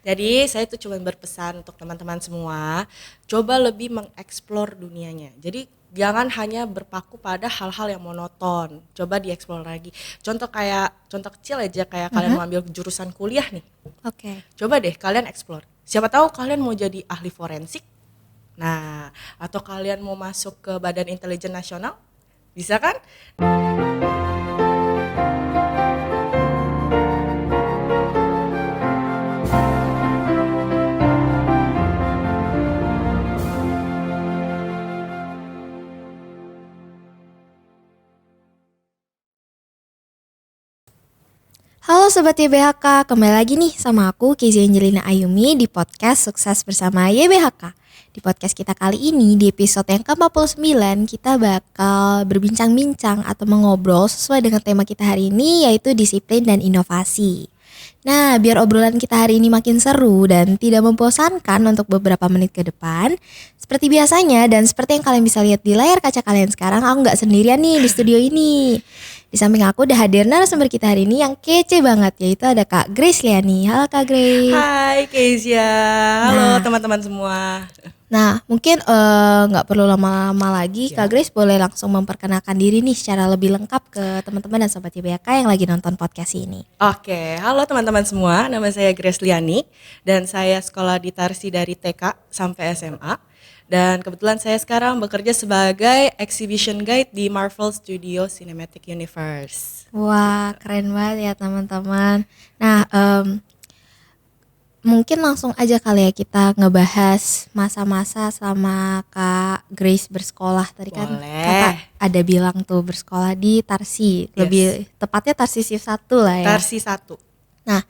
Jadi saya itu cuma berpesan untuk teman-teman semua, coba lebih mengeksplor dunianya. Jadi jangan hanya berpaku pada hal-hal yang monoton, coba dieksplor lagi. Contoh kecil aja kayak kalian mau ambil jurusan kuliah nih. Oke. Coba deh kalian eksplor. Siapa tahu kalian mau jadi ahli forensik. Nah, atau kalian mau masuk ke Badan Intelijen Nasional? Bisa kan? Halo Sobat YBHK, kembali lagi nih sama aku Kezi Angelina Ayumi di podcast Sukses Bersama YBHK. Di podcast kita kali ini, di episode yang ke-49, kita bakal berbincang-bincang atau mengobrol sesuai dengan tema kita hari ini, yaitu disiplin dan inovasi. Nah, biar obrolan kita hari ini makin seru dan tidak membosankan untuk beberapa menit ke depan, seperti biasanya dan seperti yang kalian bisa lihat di layar kaca kalian sekarang, aku nggak sendirian nih di studio ini. Di samping aku udah hadir narasumber kita hari ini yang kece banget, yaitu ada Kak Grace Liani. Halo Kak Grace. Hai Kezia, halo teman-teman semua. Nah, mungkin nggak perlu lama-lama lagi, Kak Grace boleh langsung memperkenalkan diri nih secara lebih lengkap ke teman-teman dan Sobat YBHK yang lagi nonton podcast ini. Oke, halo teman-teman semua, nama saya Grace Liani dan saya sekolah di Tarsi dari TK sampai SMA. Dan kebetulan saya sekarang bekerja sebagai exhibition guide di Marvel Studio Cinematic Universe. Wah, keren banget ya teman-teman. Nah, mungkin langsung aja kali ya kita ngebahas masa-masa selama Kak Grace bersekolah. Tadi kan Boleh. Kakak ada bilang tuh bersekolah di Tarsi, lebih tepatnya Tarsisius 1 lah ya. Tarsi 1. Nah,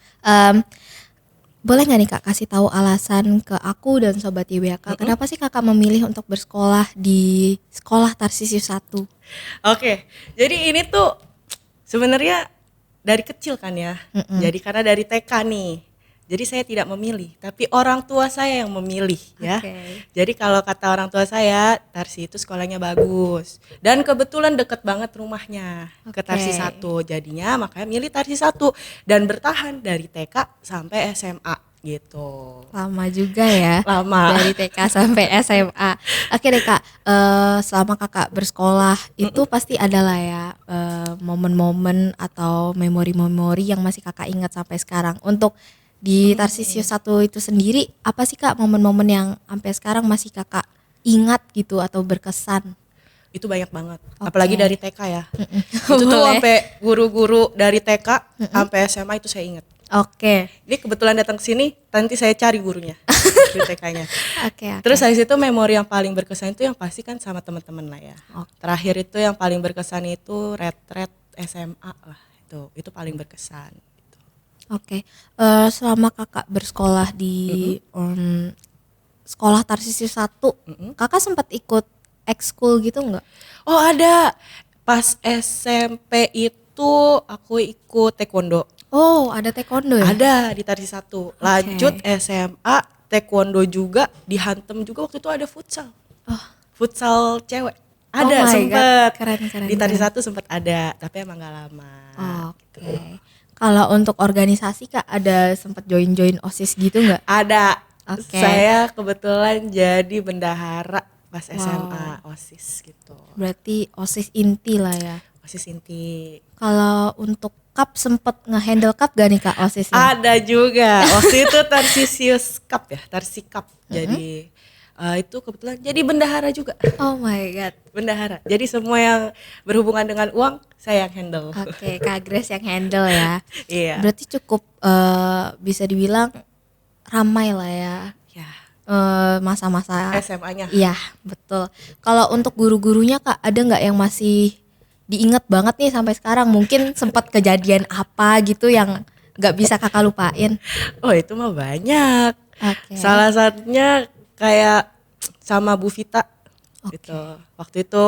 boleh nggak nih Kak kasih tahu alasan ke aku dan Sobat YBHK, kenapa sih Kakak memilih untuk bersekolah di sekolah Tarsisius 1? Oke, jadi ini tuh sebenarnya dari kecil kan ya. Jadi karena dari TK nih. Jadi saya tidak memilih, tapi orang tua saya yang memilih ya. Oke. Jadi kalau kata orang tua saya, Tarsi itu sekolahnya bagus. Dan kebetulan deket banget rumahnya ke Tarsi 1. Jadinya makanya milih Tarsi 1 dan bertahan dari TK sampai SMA gitu. Lama juga ya. Lama. Dari TK sampai SMA. Oke deh Kak, selama Kakak bersekolah itu pasti ada lah ya momen-momen atau memori-memori yang masih Kakak ingat sampai sekarang. Untuk di Tarsisius 1 itu sendiri, apa sih Kak momen-momen yang sampai sekarang masih Kakak ingat gitu atau berkesan? Itu banyak banget, Oke. apalagi dari TK ya. Itu tuh Boleh. sampai guru-guru dari TK sampai SMA itu saya ingat. Oke. Ini kebetulan datang ke sini, nanti saya cari gurunya di TK-nya. Oke. Terus habis itu memori yang paling berkesan itu yang pasti kan sama teman-teman lah ya. Oke. Terakhir itu yang paling berkesan itu retret SMA lah, itu paling berkesan. Oke. Selama Kakak bersekolah di sekolah Tarsisius 1, Kakak sempat ikut ekskul gitu nggak? Oh ada, pas SMP itu aku ikut taekwondo. Oh, ada taekwondo ya? Ada di Tarsi 1. Lanjut SMA taekwondo juga, dihantem juga waktu itu ada futsal. Futsal cewek. Ada sempet. Keren. Di Tarsi 1 sempet ada, tapi emang gak lama. Oke. Kalau untuk organisasi Kak ada sempat join OSIS gitu nggak? Ada. Oke. Saya kebetulan jadi bendahara pas SMA OSIS gitu. Berarti OSIS inti lah ya. OSIS inti. Kalau untuk cup sempet ngehandle cup gak nih Kak OSISnya? Ada juga. Waktu itu Tarsisius Cup ya, Tarsi Cup. Jadi itu kebetulan jadi bendahara juga. Oh my god. Bendahara. Jadi semua yang berhubungan dengan uang saya yang handle. Oke, Kak Grace yang handle ya. Iya. Berarti cukup bisa dibilang ramai lah ya. Ya. Masa-masa SMA-nya. Iya, betul. Kalau untuk guru-gurunya Kak, ada nggak yang masih diingat banget nih sampai sekarang? Mungkin sempat kejadian apa gitu yang nggak bisa Kakak lupain? Oh itu mah banyak. Oke. Salah satunya kayak sama Bu Vita. Gitu. Waktu itu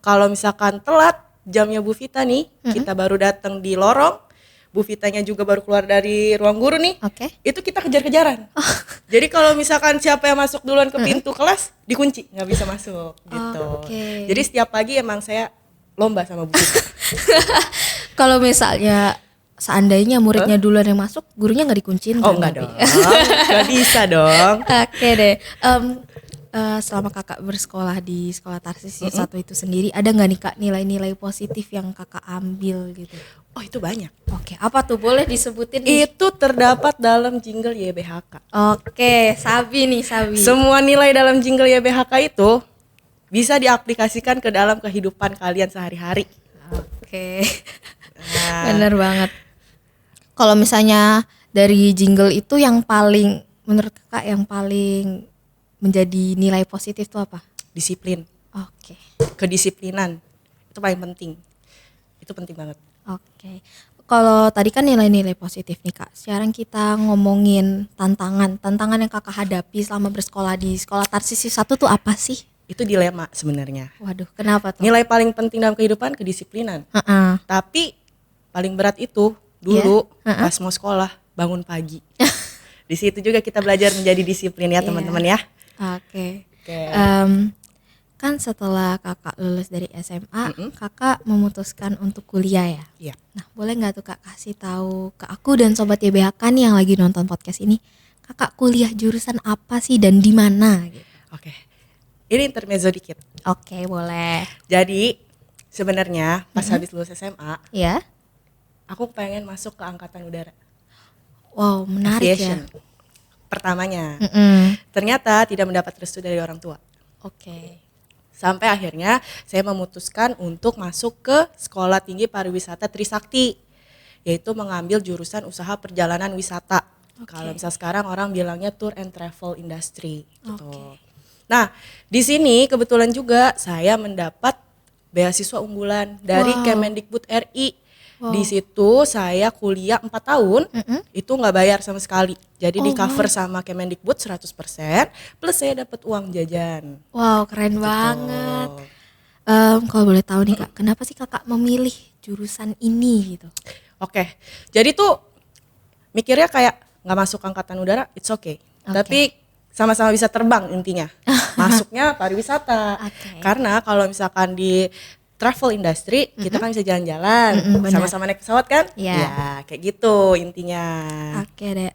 kalau misalkan telat jamnya Bu Vita nih, kita baru datang di lorong, Bu Vitanya juga baru keluar dari ruang guru nih. Oke. Itu kita kejar-kejaran. Jadi kalau misalkan siapa yang masuk duluan ke pintu kelas dikunci, nggak bisa masuk gitu. Oke. Jadi setiap pagi emang saya lomba sama Bu Vita. Kalau misalnya seandainya muridnya duluan yang masuk, gurunya nggak dikunciin Oh kan? enggak Tapi? dong, nggak bisa dong. Oke deh. Selama kakak bersekolah di sekolah Tarsisi satu itu sendiri, ada nggak nih kak nilai-nilai positif yang kakak ambil gitu? Oh itu banyak. Oke, apa tuh, boleh disebutin nih? Itu terdapat dalam jingle YBHK. Oke, Sabi nih Sabi. Semua nilai dalam jingle YBHK itu bisa diaplikasikan ke dalam kehidupan kalian sehari-hari. Oke, Nah, bener banget. Kalau misalnya dari jingle itu yang paling menurut kakak yang paling menjadi nilai positif tuh apa? disiplin, Oke. kedisiplinan itu paling penting. Itu penting banget. Oke. Kalau tadi kan nilai-nilai positif nih kak. Sekarang kita ngomongin tantangan yang kakak hadapi selama bersekolah di sekolah Tarsisi 1 tuh apa sih? Itu dilema sebenarnya. Waduh, kenapa tuh? Nilai paling penting dalam kehidupan kedisiplinan. Heeh. Tapi paling berat itu dulu Iya, pas mau sekolah bangun pagi. Di situ juga kita belajar menjadi disiplin ya Iya. teman-teman ya. Oke. Oke. Kan setelah kakak lulus dari SMA, kakak memutuskan untuk kuliah ya. Iya. Nah, boleh nggak tuh kak kasih tahu ke aku dan sobat YBHK nih yang lagi nonton podcast ini, kakak kuliah jurusan apa sih dan di mana? Gitu. Oke. Ini intermezzo dikit. Oke, boleh. Jadi sebenarnya pas habis lulus SMA, Ya. aku pengen masuk ke angkatan udara. Wow, menarik Aviation. ya. Pertamanya. Mm-mm. Ternyata tidak mendapat restu dari orang tua. Oke. Sampai akhirnya saya memutuskan untuk masuk ke Sekolah Tinggi Pariwisata Trisakti, yaitu mengambil jurusan usaha perjalanan wisata. Kalau misal sekarang orang bilangnya tour and travel industry gitu. Oke. Nah, di sini kebetulan juga saya mendapat beasiswa unggulan dari Wow. Kemendikbud RI. Wow. Di situ saya kuliah 4 tahun, itu nggak bayar sama sekali. Jadi di cover sama Kemendikbud 100%, plus saya dapat uang jajan. Wow, keren banget. Oh. Kalau boleh tahu nih kak, kenapa sih kakak memilih jurusan ini gitu? Oke, jadi tuh mikirnya kayak nggak masuk angkatan udara, it's okay. Tapi sama-sama bisa terbang intinya. Masuknya pariwisata. Oke. Karena kalau misalkan di travel industry, kita kan bisa jalan-jalan, benar. sama-sama naik pesawat kan? Iya. Ya, kayak gitu intinya. Oke deh.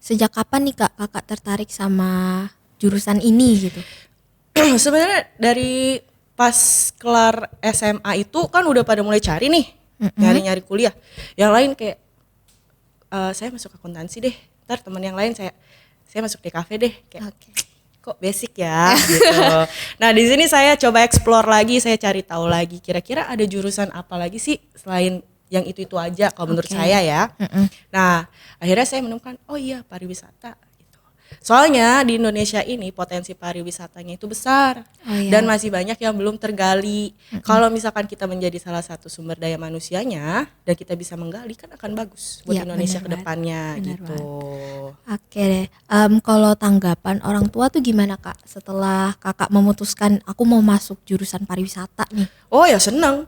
Sejak kapan nih kak kakak tertarik sama jurusan ini gitu? Sebenarnya dari pas kelar SMA itu kan udah pada mulai cari nih, nyari-nyari kuliah. Yang lain kayak saya masuk akuntansi deh. Ntar teman yang lain saya masuk DKV deh. Kayak Oke. kok basic ya gitu. Nah, di sini saya coba explore lagi, saya cari tahu lagi kira-kira ada jurusan apa lagi sih selain yang itu aja kalau menurut Oke. saya ya. Nah, akhirnya saya menemukan oh iya pariwisata gitu. Soalnya di Indonesia ini potensi pariwisatanya itu besar Oh iya. dan masih banyak yang belum tergali. Kalau misalkan kita menjadi salah satu sumber daya manusianya dan kita bisa menggali kan akan bagus buat Iya, Indonesia benar ke depannya Benar gitu. Oke deh. Kalau tanggapan orang tua tuh gimana kak? Setelah kakak memutuskan aku mau masuk jurusan pariwisata nih. Oh ya seneng.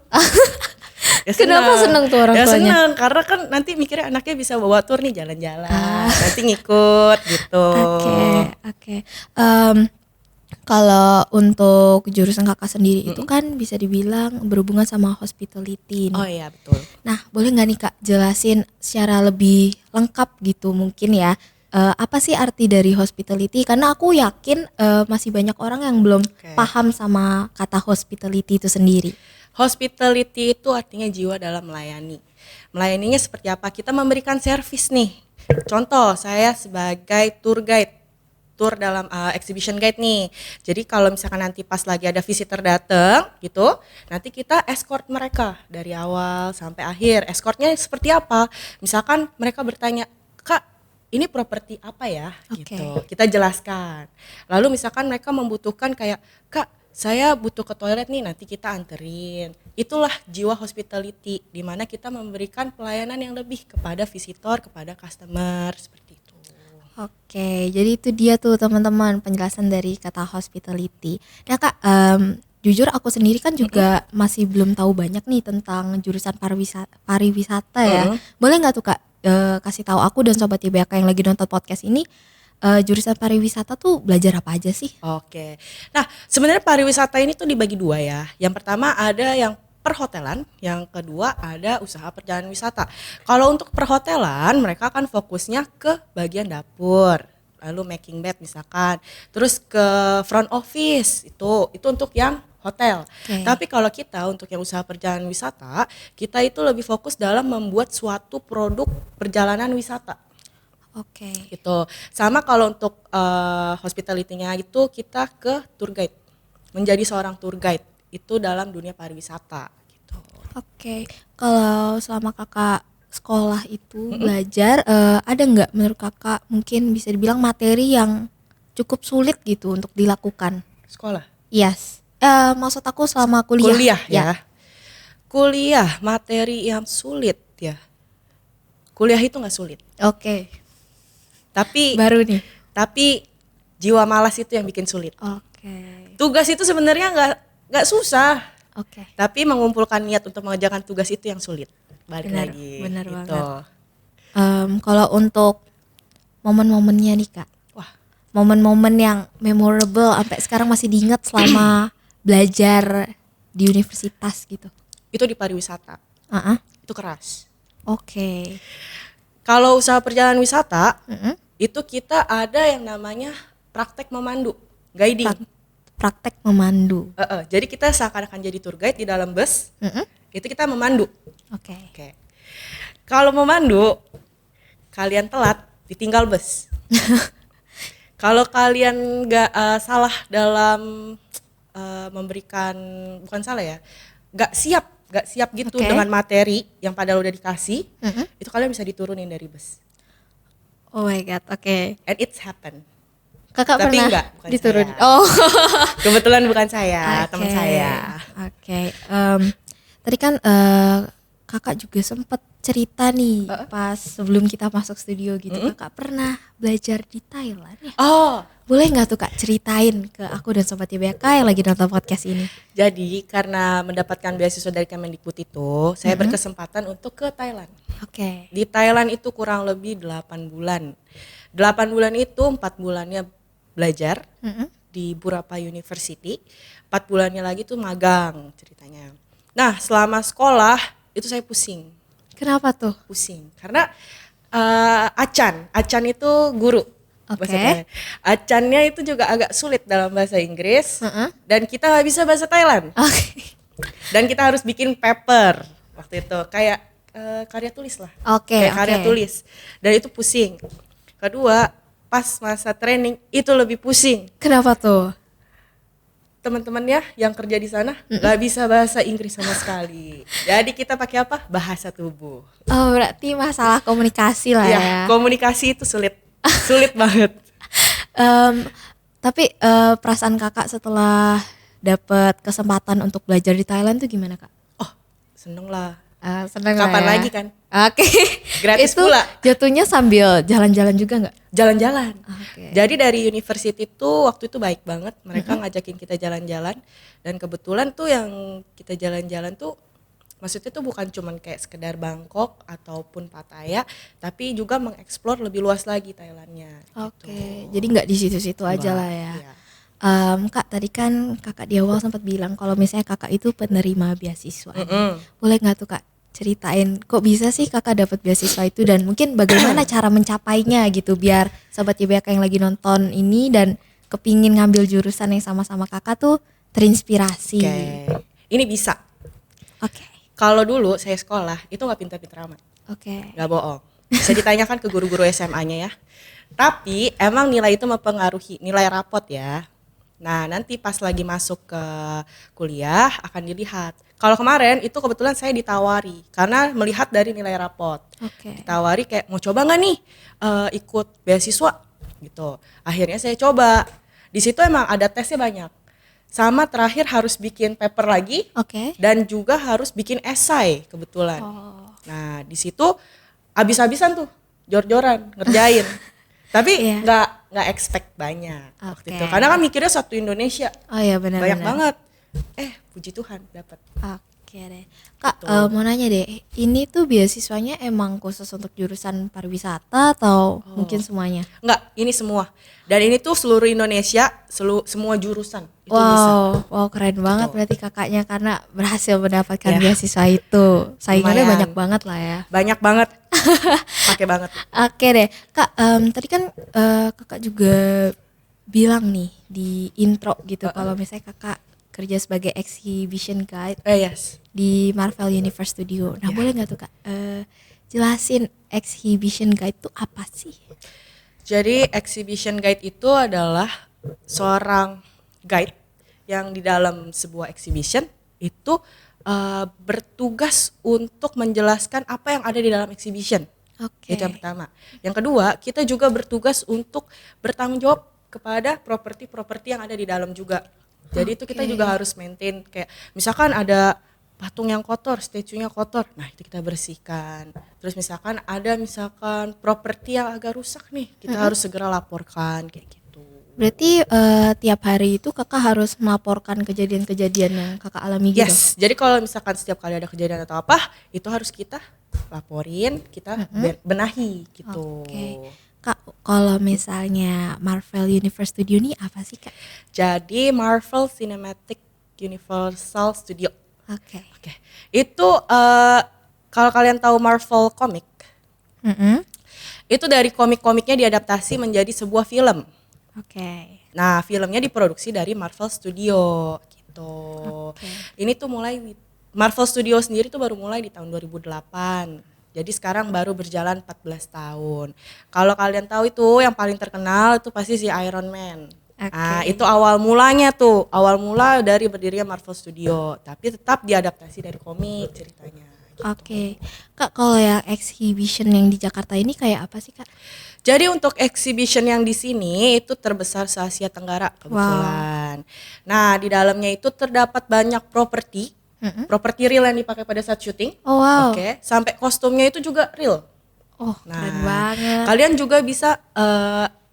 Ya Kenapa seneng tuh orang ya tuanya? seneng karena kan nanti mikirnya anaknya bisa bawa tur nih jalan-jalan, nanti ngikut gitu. Oke. Kalau untuk jurusan kakak sendiri itu kan bisa dibilang berhubungan sama hospitality nih. Oh iya betul. Nah, boleh nggak nih kak jelasin secara lebih lengkap gitu mungkin ya, apa sih arti dari hospitality? Karena aku yakin masih banyak orang yang belum Oke. paham sama kata hospitality itu sendiri. Hospitality itu artinya jiwa dalam melayani. Melayaninya seperti apa? Kita memberikan servis nih. Contoh, saya sebagai tour guide, tour dalam exhibition guide nih. Jadi kalau misalkan nanti pas lagi ada visitor datang gitu, nanti kita escort mereka dari awal sampai akhir. Escortnya seperti apa? Misalkan mereka bertanya, Kak, ini properti apa ya? Oke. Gitu. Kita jelaskan. Lalu misalkan mereka membutuhkan kayak, Kak, saya butuh ke toilet nih, nanti kita anterin. Itulah jiwa hospitality, di mana kita memberikan pelayanan yang lebih kepada visitor, kepada customer, seperti itu. Oke, jadi itu dia tuh teman-teman penjelasan dari kata hospitality. Nah kak, jujur aku sendiri kan juga masih belum tahu banyak nih tentang jurusan pariwisata ya. Boleh nggak tuh kak kasih tahu aku dan sobat YBHK yang lagi nonton podcast ini, jurusan pariwisata tuh belajar apa aja sih? Oke, nah sebenarnya pariwisata ini tuh dibagi dua ya. Yang pertama ada yang perhotelan, yang kedua ada usaha perjalanan wisata. Kalau untuk perhotelan mereka akan fokusnya ke bagian dapur, lalu making bed misalkan, terus ke front office, itu untuk yang hotel. Oke. Tapi kalau kita untuk yang usaha perjalanan wisata, kita itu lebih fokus dalam membuat suatu produk perjalanan wisata Oke. gitu. Sama kalau untuk hospitality-nya itu kita ke tour guide, menjadi seorang tour guide itu dalam dunia pariwisata gitu. Oke, kalau selama kakak sekolah itu belajar, ada nggak menurut kakak mungkin bisa dibilang materi yang cukup sulit gitu untuk dilakukan? Sekolah, Yes, maksud aku selama kuliah. kuliah ya. Kuliah materi yang sulit ya. Kuliah itu nggak sulit, Oke, tapi baru nih. jiwa malas itu yang bikin sulit. Oke, Tugas itu sebenarnya nggak susah, oke. tapi mengumpulkan niat untuk mengerjakan tugas itu yang sulit. Balik Benar, lagi benar gitu. banget. Kalau untuk momen-momennya nih kak, Wah, momen-momen yang memorable sampai sekarang masih diingat selama belajar di universitas gitu. itu di pariwisata. Itu keras. Oke. Kalau usaha perjalanan wisata, Mm-mm. itu kita ada yang namanya praktek memandu, guiding. Praktek memandu. Jadi kita seakan-akan jadi tour guide di dalam bus, Mm-mm. itu kita memandu. Oke. Oke. Kalau memandu, kalian telat, ditinggal bus. Kalau kalian nggak salah dalam memberikan, bukan salah ya, nggak siap gitu Oke. dengan materi yang padahal udah dikasih, Mm-mm. itu kalian bisa diturunin dari bus. Oh my god, oke. And it's happen. Kakak Tapi pernah enggak, bukan diturun. saya. Oh. Kebetulan bukan saya, Oke. teman saya. Oke. Tadi kan kakak juga sempat cerita nih pas sebelum kita masuk studio gitu, kakak pernah belajar di Thailand ya? Oh, Boleh nggak tuh kak ceritain ke aku dan sobat YBK yang lagi nonton podcast ini? jadi karena mendapatkan beasiswa dari Kemendikbud itu, saya berkesempatan untuk ke Thailand. Oke. Di Thailand itu kurang lebih 8 bulan. 8 bulan itu 4 bulannya belajar Mm-mm. di Burapha University, 4 bulannya lagi tuh magang ceritanya. Nah, selama sekolah itu saya pusing. Kenapa tuh? Pusing karena Acan itu guru. Oke. Bahasa Thailand. Acannya itu juga agak sulit dalam bahasa Inggris, Heeh. dan kita nggak bisa bahasa Thailand. Oke. Dan kita harus bikin paper waktu itu kayak karya tulis lah. Oke, Kayak karya oke. tulis. Dan itu pusing. Kedua, pas masa training itu lebih pusing. Kenapa tuh? Teman-temannya yang kerja di sana nggak bisa bahasa Inggris sama sekali. Jadi kita pakai apa? Bahasa tubuh. Oh berarti masalah komunikasi lah ya. Ya, komunikasi itu sulit. Sulit banget. Tapi perasaan kakak setelah dapat kesempatan untuk belajar di Thailand tuh gimana kak? Oh, seneng lah. Seneng Kapan lah ya. lagi kan? Oke. Gratis Itu pula. jatuhnya sambil jalan-jalan juga nggak? Jalan-jalan. Oke. Jadi dari university itu waktu itu baik banget, mereka ngajakin kita jalan-jalan, dan kebetulan tuh yang kita jalan-jalan tuh maksudnya tuh bukan cuman kayak sekedar Bangkok ataupun Pattaya, tapi juga mengeksplor lebih luas lagi Thailandnya. Oke. Jadi nggak di situ-situ aja lah ya. Iya. Kak tadi kan kakak di awal sempat bilang kalau misalnya kakak itu penerima beasiswa. Mm-mm. Boleh nggak tuh kak ceritain kok bisa sih kakak dapat beasiswa itu dan mungkin bagaimana cara mencapainya gitu biar sobat YBK yang lagi nonton ini dan kepingin ngambil jurusan yang sama-sama kakak tuh terinspirasi. Oke. Ini bisa. Oke. Kalau dulu saya sekolah itu nggak pintar-pintar amat, Oke. nggak bohong. Bisa ditanyakan ke guru-guru SMA-nya ya. Tapi emang nilai itu mempengaruhi nilai rapot ya. Nah, nanti pas lagi masuk ke kuliah akan dilihat. Kalau kemarin itu kebetulan saya ditawari karena melihat dari nilai rapot. Oke. Ditawari kayak mau coba nggak nih ikut beasiswa gitu. Akhirnya saya coba. Di situ emang ada tesnya banyak. Sama terakhir harus bikin paper lagi Oke. dan juga harus bikin esai kebetulan. Oh. Nah, di situ habis-habisan tuh jor-joran ngerjain. Tapi Iya. nggak expect banyak waktu Oke. itu. Karena kan mikirnya satu Indonesia Oh iya benar. banyak banget. Puji Tuhan dapat. Oke deh. Kak, Tuh. mau nanya deh, ini tuh beasiswanya emang khusus untuk jurusan pariwisata atau mungkin semuanya? Enggak, ini semua. Dan ini tuh seluruh Indonesia, semua jurusan itu bisa. Wow, keren banget Tuh. berarti kakaknya karena berhasil mendapatkan Ya, beasiswa itu. Saingannya lumayan. banyak banget lah ya. Banyak banget. Pakai banget. Oke deh, Kak, tadi kan kakak juga bilang nih di intro gitu kalau misalnya kakak kerja sebagai exhibition guide Yes. di Marvel Universe Studio. Nah, Ya. boleh nggak tuh Kak jelasin exhibition guide itu apa sih? Jadi exhibition guide itu adalah seorang guide yang di dalam sebuah exhibition itu bertugas untuk menjelaskan apa yang ada di dalam exhibition. Oke. Itu yang pertama. Yang kedua, kita juga bertugas untuk bertanggung jawab kepada properti-properti yang ada di dalam juga. Jadi itu kita Oke. juga harus maintain, kayak misalkan ada patung yang kotor, statue-nya kotor. Nah, itu kita bersihkan. Terus misalkan properti yang agak rusak nih, kita harus segera laporkan kayak gitu. Berarti tiap hari itu kakak harus melaporkan kejadian-kejadian yang kakak alami gitu? Yes, jadi kalau misalkan setiap kali ada kejadian atau apa, itu harus kita laporin, kita benahi gitu. Oke. Kak, kalau misalnya Marvel Universe Studio ini apa sih Kak? Jadi Marvel Cinematic Universal Studio. Oke. Oke, itu kalau kalian tahu Marvel Comic, Mm-mm. itu dari komik-komiknya diadaptasi menjadi sebuah film. Oke. Nah, filmnya diproduksi dari Marvel Studio gitu. Oke. Ini tuh Marvel Studio sendiri tuh baru mulai di tahun 2008. Jadi sekarang baru berjalan 14 tahun. Kalau kalian tahu itu yang paling terkenal itu pasti si Iron Man. Oke. Nah, itu awal mulanya tuh, awal mula dari berdirinya Marvel Studio, tapi tetap diadaptasi dari komik ceritanya. Oke. Kak, kalau yang exhibition yang di Jakarta ini kayak apa sih Kak? Jadi untuk exhibition yang di sini itu terbesar se Asia Tenggara kebetulan. Nah, di dalamnya itu terdapat banyak properti, properti real yang dipakai pada saat syuting. Oh wow. Oke, sampai kostumnya itu juga real. Oh, Nah, keren banget. kalian juga bisa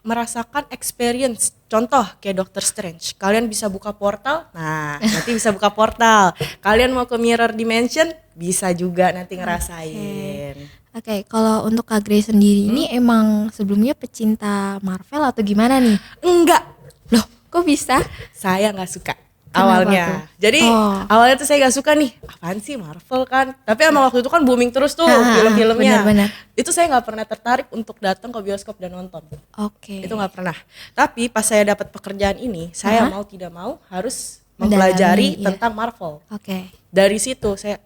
merasakan experience. Contoh kayak Doctor Strange. Kalian bisa buka portal. Nah, nanti bisa buka portal. Kalian mau ke Mirror Dimension, bisa juga nanti ngerasain. Oke, kalau untuk Kak Grace sendiri ini emang sebelumnya pecinta Marvel atau gimana nih? Enggak, Loh, kok bisa? saya nggak suka Kenapa awalnya. tuh? Jadi Oh. awalnya tuh saya nggak suka nih, apaan sih Marvel kan. Tapi emang waktu itu kan booming terus tuh film-filmnya. benar-benar. Itu saya nggak pernah tertarik untuk datang ke bioskop dan nonton. Oke. Itu nggak pernah. Tapi pas saya dapat pekerjaan ini, saya mau tidak mau harus Mendalami, mempelajari iya. tentang Marvel. Oke. Dari situ saya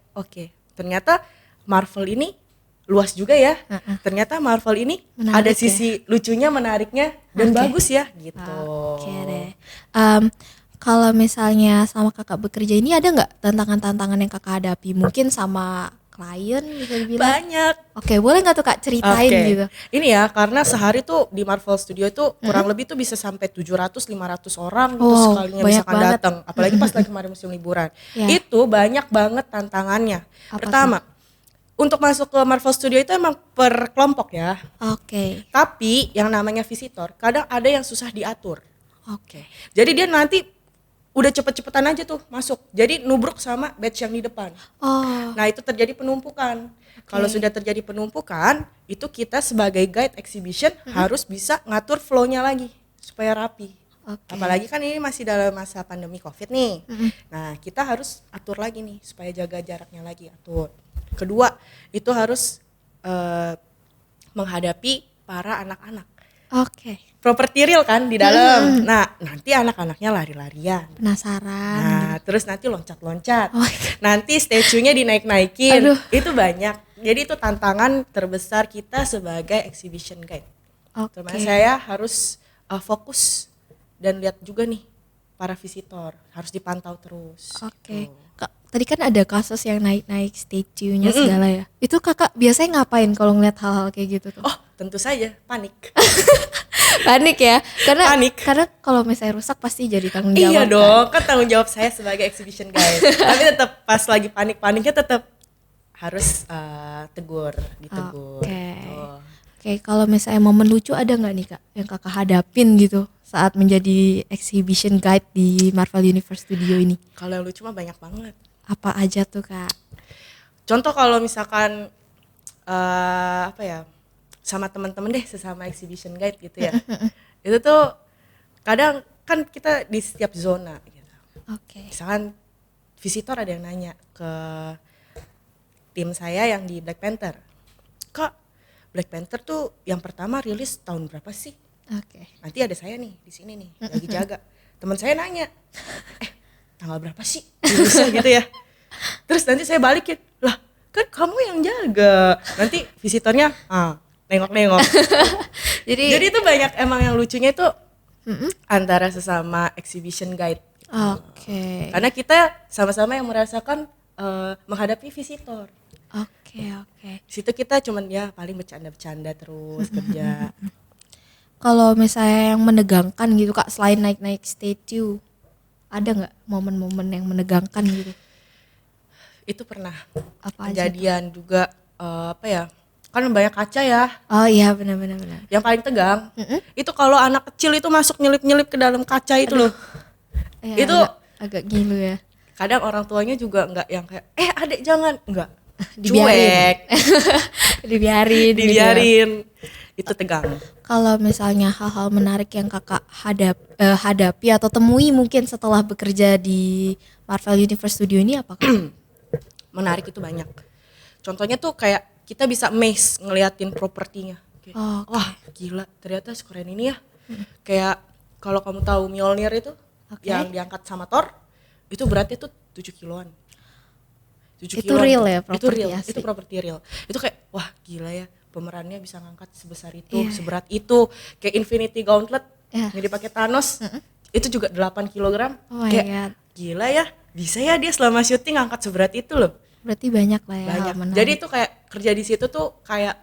ternyata Marvel ini luas juga ya. Ternyata Marvel ini Menarik ada ya. sisi lucunya, menariknya dan Oke. bagus ya gitu. Oke deh. Kalau misalnya sama kakak bekerja ini ada nggak tantangan-tantangan yang kakak hadapi? Mungkin sama klien bisa dibilang. Banyak. Oke, boleh nggak tuh kak ceritain Oke. gitu? Ini ya, karena sehari tuh di Marvel Studio itu kurang lebih tuh bisa sampai 700-500 orang gitu Wow, sekalinya banyak misalkan banget. datang. Apalagi pas lagi kemarin musim liburan. Ya. Itu banyak banget tantangannya. Apa Pertama, untuk masuk ke Marvel Studio itu emang per kelompok ya. Oke. Tapi yang namanya visitor, kadang ada yang susah diatur. Oke. Jadi dia nanti udah cepet-cepetan aja tuh masuk. Jadi nubruk sama batch yang di depan. Oh. Nah, itu terjadi penumpukan. Kalau sudah terjadi penumpukan, itu kita sebagai guide exhibition harus bisa ngatur flow-nya lagi supaya rapi. Oke. Apalagi kan ini masih dalam masa pandemi Covid nih. Nah, kita harus atur lagi nih supaya jaga jaraknya lagi, atur. Kedua, itu harus menghadapi para anak-anak. Oke. Properti real kan di dalam. Nah, nanti anak-anaknya lari-larian. Penasaran. Nah, terus nanti loncat-loncat. Oh my God. Nanti statue-nya dinaik-naikin. Aduh. Itu banyak. Jadi itu tantangan terbesar kita sebagai exhibition guide. Oke. Terus saya harus fokus dan lihat juga nih para visitor, harus dipantau terus. Oke. Gitu. Kak, tadi kan ada kasus yang naik-naik statue-nya segala ya. Itu kakak biasanya ngapain kalau ngeliat hal-hal kayak gitu tuh? Oh, tentu saja panik. Panik ya, Panik. karena kalau misalnya rusak pasti jadi tanggung jawab. Iya kan? dong, kan tanggung jawab saya sebagai exhibition guide. Tapi tetap pas lagi panik-paniknya tetap harus ditegur. Oke. Gitu. Oke, kalau misalnya momen lucu ada nggak nih kak yang kakak hadapin gitu saat menjadi exhibition guide di Marvel Universe Studio ini? Kalau yang lucu mah banyak banget. Apa aja tuh Kak? Contoh kalau misalkan apa ya, sama teman-teman deh sesama exhibition guide gitu ya. Itu tuh kadang kan kita di setiap zona gitu. Oke. Misalkan visitor ada yang nanya ke tim saya yang di Black Panther, Kak, Black Panther tuh yang pertama rilis tahun berapa sih? Oke. Nanti ada saya nih di sini nih lagi jaga. Teman saya nanya, tanggal berapa sih rilisnya gitu ya. Terus nanti saya balikin, lah kan kamu yang jaga. Nanti visitornya nengok-nengok. Jadi itu banyak emang yang lucunya itu antara sesama exhibition guide. Oke. Karena kita sama-sama yang merasakan menghadapi visitor. Oke. Di situ kita cuman ya paling bercanda-bercanda terus kerja. Kalau misalnya yang menegangkan gitu Kak, selain naik-naik statue, ada nggak momen-momen yang menegangkan gitu? Itu pernah Apa aja tuh? kejadian juga apa ya? Kan banyak kaca ya. Oh iya benar. Yang paling tegang itu kalau anak kecil itu masuk nyelip-nyelip ke dalam kaca itu loh. Ya, Itu agak gilu ya. kadang orang tuanya juga nggak yang kayak adek jangan, enggak, Dibiarin. cuek, Dibiarin. gitu ya. dibiarin. Itu tegang. Kalau misalnya hal-hal menarik yang Kakak hadapi atau temui mungkin setelah bekerja di Marvel Universe Studio ini apa Kak? Menarik itu banyak. Contohnya tuh kayak kita bisa amazed ngeliatin propertinya. Kayak, Oke. wah gila ternyata sekeren ini ya. Kayak kalau kamu tahu Mjolnir itu Oke. yang diangkat sama Thor, itu beratnya tuh 7 kiloan. 7 Itu kiloan real tuh. ya, Itu properti real, asli. itu properti real. Itu kayak wah gila ya, pemerannya bisa ngangkat sebesar itu, Iya. seberat itu. Kayak Infinity Gauntlet Ya. yang dipakai Thanos, itu juga 8 kilogram. Oh my Kayak God. gila ya, bisa ya dia selama syuting ngangkat seberat itu loh. Berarti banyak lah ya hal Banyak. menarik. Jadi itu kayak kerja di situ tuh kayak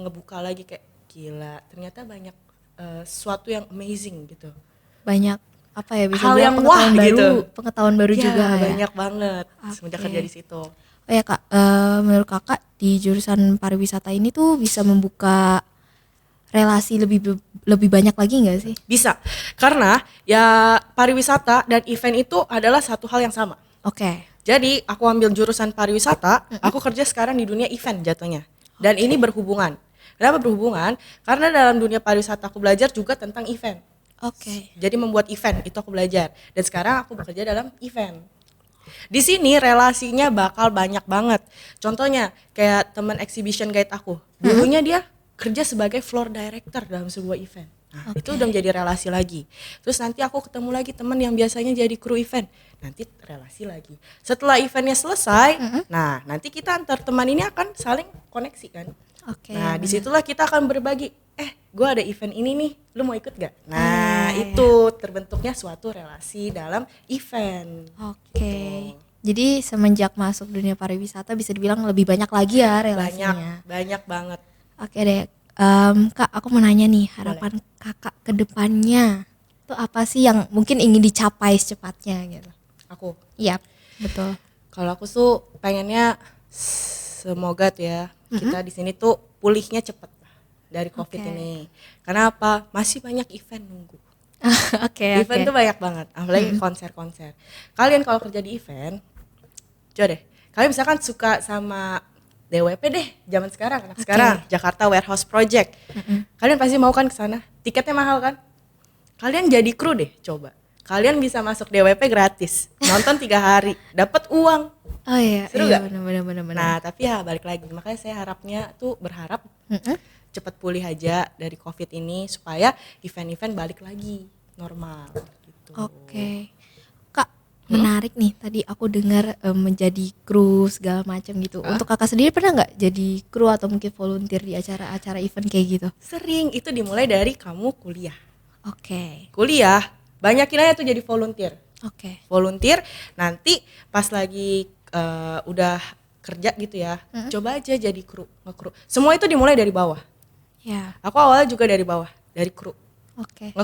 ngebuka lagi kayak gila, ternyata banyak sesuatu yang amazing gitu. banyak apa ya bisa Hal bilang yang wah gitu. pengetahuan baru Ya, juga ya. banyak banget semenjak Oke. kerja di situ. Oh ya Kak, menurut Kakak di jurusan pariwisata ini tuh bisa membuka relasi lebih banyak lagi nggak sih? Bisa. Karena ya pariwisata dan event itu adalah satu hal yang sama. Oke. Jadi aku ambil jurusan pariwisata, aku kerja sekarang di dunia event jatuhnya. Dan ini berhubungan. Kenapa berhubungan? Karena dalam dunia pariwisata aku belajar juga tentang event. Oke. Jadi membuat event itu aku belajar. Dan sekarang aku bekerja dalam event. Di sini relasinya bakal banyak banget. Contohnya kayak teman exhibition guide aku. Dulunya dia kerja sebagai floor director dalam sebuah event. Nah, itu udah menjadi relasi lagi. Terus nanti aku ketemu lagi teman yang biasanya jadi kru event. Nanti relasi lagi. Setelah eventnya selesai, nah nanti kita antar teman ini akan saling koneksi kan. Oke. Nah, benar. disitulah kita akan berbagi. Gue ada event ini nih, lu mau ikut gak? Nah, itu terbentuknya suatu relasi dalam event. Oke. Jadi semenjak masuk dunia pariwisata bisa dibilang lebih banyak lagi ya relasinya. Banyak banget. Oke deh. Kak, aku mau nanya nih, harapan Kakak ke depannya tuh apa sih yang mungkin ingin dicapai secepatnya gitu? Aku, Iya, betul. kalau aku tuh pengennya semoga tuh ya kita di sini tuh pulihnya cepet dari COVID Oke. ini. Karena apa? Masih banyak event nunggu. Oke. Event tuh banyak banget, apalagi konser-konser. Kalian kalau kerja di event, coba deh. Kalian misalkan suka sama DWP deh, zaman sekarang, anak sekarang, Jakarta Warehouse Project. Kalian pasti mau kan ke sana? Tiketnya mahal kan? Kalian jadi kru deh, coba. Kalian bisa masuk DWP gratis, nonton 3 hari, dapat uang. Oh iya, Seru iya gak? benar. Nah, tapi ya balik lagi. Makanya saya berharap cepat pulih aja dari COVID ini supaya event-event balik lagi normal gitu. Oke. Kak, menarik nih. Tadi aku dengar menjadi kru segala macam gitu. Untuk Kakak sendiri pernah nggak jadi kru atau mungkin volunteer di acara-acara event kayak gitu? Sering itu dimulai dari kamu kuliah. Oke. Kuliah, banyakin aja tuh jadi volunteer. Oke. Volunteer nanti pas lagi udah kerja gitu ya, coba aja jadi ngekru. Semua itu dimulai dari bawah. Ya. Aku awalnya juga dari bawah, dari kru. Oke.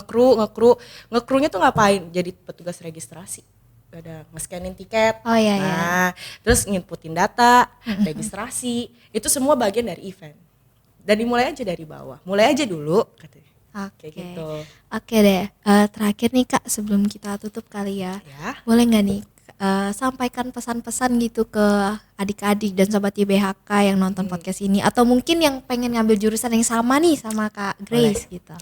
Ngekrunya tuh ngapain? Jadi petugas registrasi. Ada nge-scanning tiket. Oh iya, iya. Nah, terus nginputin data, registrasi. Itu semua bagian dari event. Dan dimulai aja dari bawah. Mulai aja dulu katanya. Oke. Kayak gitu. Oke deh. Terakhir nih Kak, sebelum kita tutup kali ya. Ya. Boleh nggak nih sampaikan pesan-pesan gitu ke adik-adik dan sobat YBHK yang nonton podcast ini, atau mungkin yang pengen ngambil jurusan yang sama nih sama Kak Grace gitu.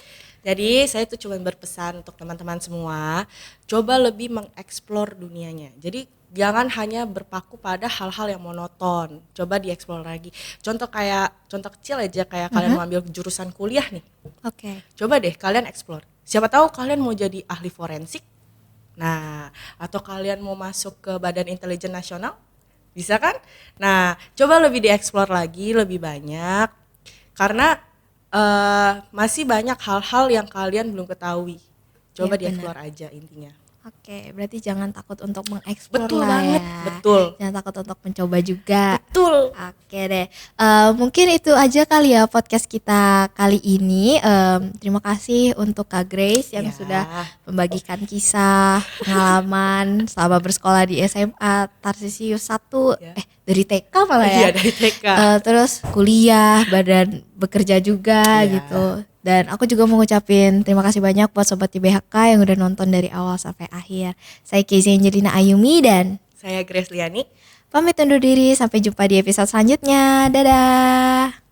Jadi saya tuh cuma berpesan untuk teman-teman semua, coba lebih mengeksplor dunianya. Jadi jangan hanya berpaku pada hal-hal yang monoton, coba dieksplor lagi. Contoh kecil aja kayak kalian mau ambil jurusan kuliah nih. Oke. Coba deh kalian eksplor. Siapa tahu kalian mau jadi ahli forensik. Nah, atau kalian mau masuk ke Badan Intelijen Nasional, bisa kan? Nah, coba lebih dieksplor lagi, lebih banyak, karena masih banyak hal-hal yang kalian belum ketahui. Coba Ya, dieksplor aja intinya. Oke, berarti jangan takut untuk mengeksplor Betul lah banget, ya. betul. Jangan takut untuk mencoba juga. Betul. Oke deh, mungkin itu aja kali ya podcast kita kali ini. Terima kasih untuk Kak Grace yang Ya. sudah membagikan kisah, pengalaman selama bersekolah di SMA Tarsisius 1, Ya. dari TK malah ya. Iya, dari TK. Terus kuliah, badan bekerja juga Iya. gitu. Dan aku juga mau ngucapin terima kasih banyak buat Sobat YBHK yang udah nonton dari awal sampai akhir. Saya Kezia Angelina Ayumi dan Saya Grace Liani. pamit undur diri, sampai jumpa di episode selanjutnya. Dadah.